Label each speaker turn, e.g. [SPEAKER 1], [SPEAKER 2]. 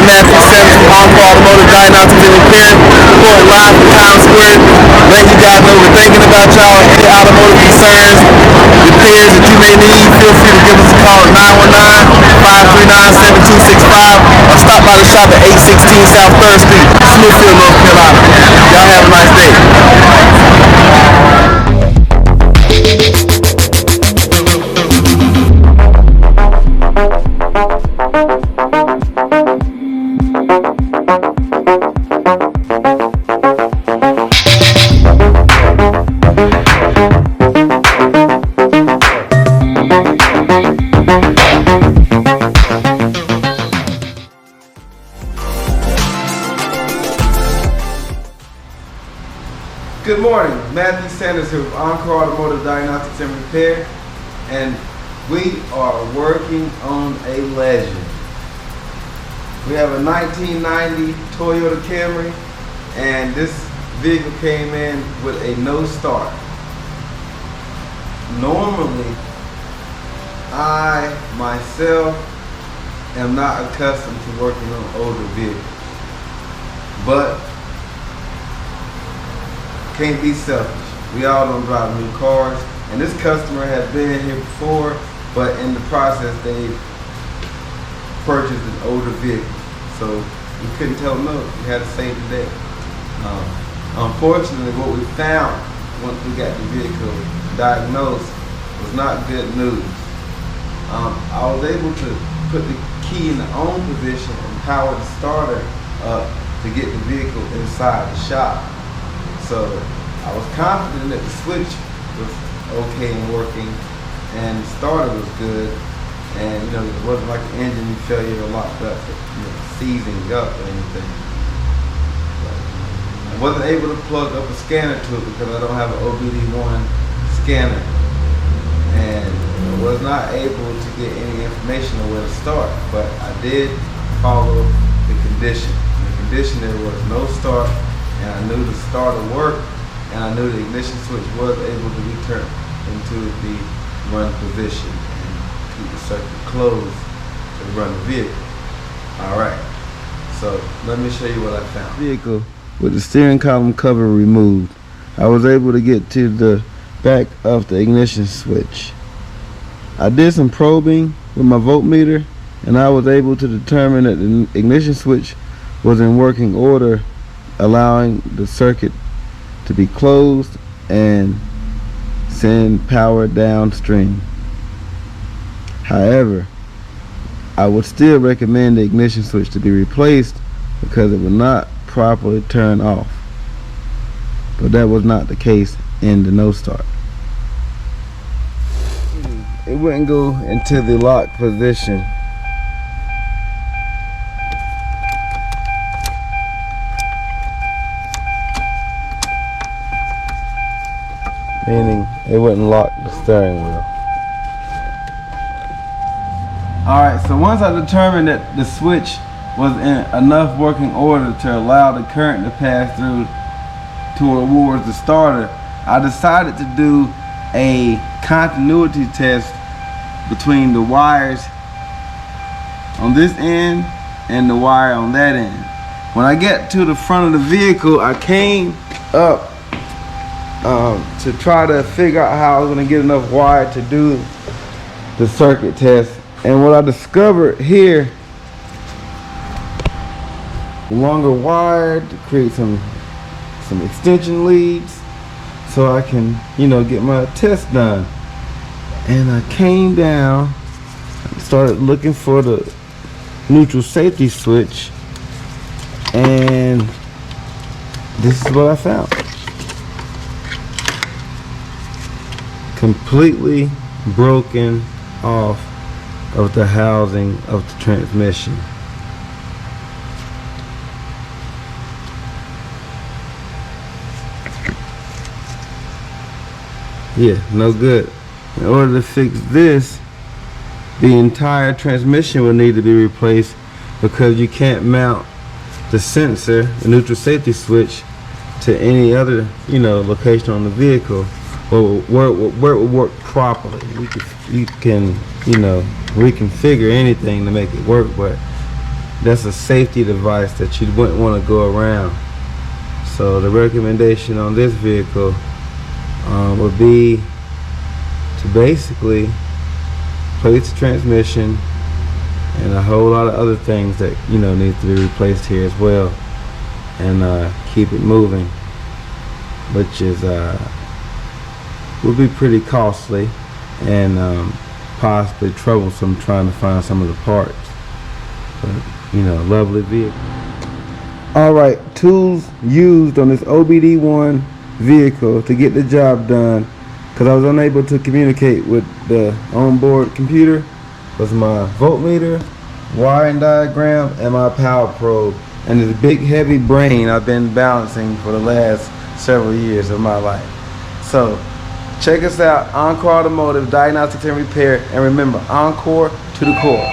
[SPEAKER 1] Matthew Sanders from Encore Automotive Diagnostics and Repair, reporting live from Times Square, letting you guys know we're thinking about y'all. Any automotive concerns, repairs that you may need, feel free to give us a call at 919-539-7265 or stop by the shop at 816 South 3rd Street, Smithfield, North Carolina. Y'all have a nice day.
[SPEAKER 2] Good morning, Matthew Sanders here with Encore Automotive Diagnostics and Repair, and we are working on a legend. We have a 1990 Toyota Camry, and this vehicle came in with a no start. Normally, I myself am not accustomed to working on older vehicles, but can't be selfish. We all don't drive new cars, and this customer has been here before, but in the process they purchased an older vehicle, so we couldn't tell no. We had to save the day. Unfortunately, what we found once we got the vehicle diagnosed was not good news. I was able to put the key in the on position and power the starter up to get the vehicle inside the shop. So I was confident that the switch was okay and working, and the starter was good, and it wasn't like an engine failure or locked up, seizing up or anything. But I wasn't able to plug up a scanner to it because I don't have an OBD1 scanner, and I was not able to get any information on where to start. But I did follow the condition. The condition there was no start, and I knew the starter worked, and I knew the ignition switch was able to be turned into the run position and keep the circuit closed to run the vehicle. Alright, so let me show you what I found. Vehicle with the steering column cover removed. I was able to get to the back of the ignition switch. I did some probing with my voltmeter, and I was able to determine that the ignition switch was in working order, allowing the circuit to be closed and send power downstream. However, I would still recommend the ignition switch to be replaced because it would not properly turn off. But that was not the case in the no start. It wouldn't go into the lock position. Meaning it wouldn't lock the steering wheel. Alright, so once I determined that the switch was in enough working order to allow the current to pass through towards the starter, I decided to do a continuity test between the wires on this end and the wire on that end. When I get to the front of the vehicle, I came up to try to figure out how I was going to get enough wire to do the circuit test. And what I discovered here, longer wire to create some extension leads so I can, get my test done. And I came down and started looking for the neutral safety switch, and this is what I found. Completely broken off of the housing of the transmission. Yeah, no good. In order to fix this, the entire transmission will need to be replaced because you can't mount the sensor, the neutral safety switch, to any other, location on the vehicle, or where it will work properly. You can, reconfigure anything to make it work, but that's a safety device that you wouldn't want to go around. So the recommendation on this vehicle would be to basically replace the transmission and a whole lot of other things that needs to be replaced here as well, and keep it moving, which is would be pretty costly and possibly troublesome trying to find some of the parts. But lovely vehicle. Alright, tools used on this OBD1 vehicle to get the job done, because I was unable to communicate with the onboard computer, was my voltmeter, wiring diagram, and my power probe, and this big heavy brain I've been balancing for the last several years of my life. So check us out, Encore Automotive, Diagnostics and Repair, and remember, Encore to the core.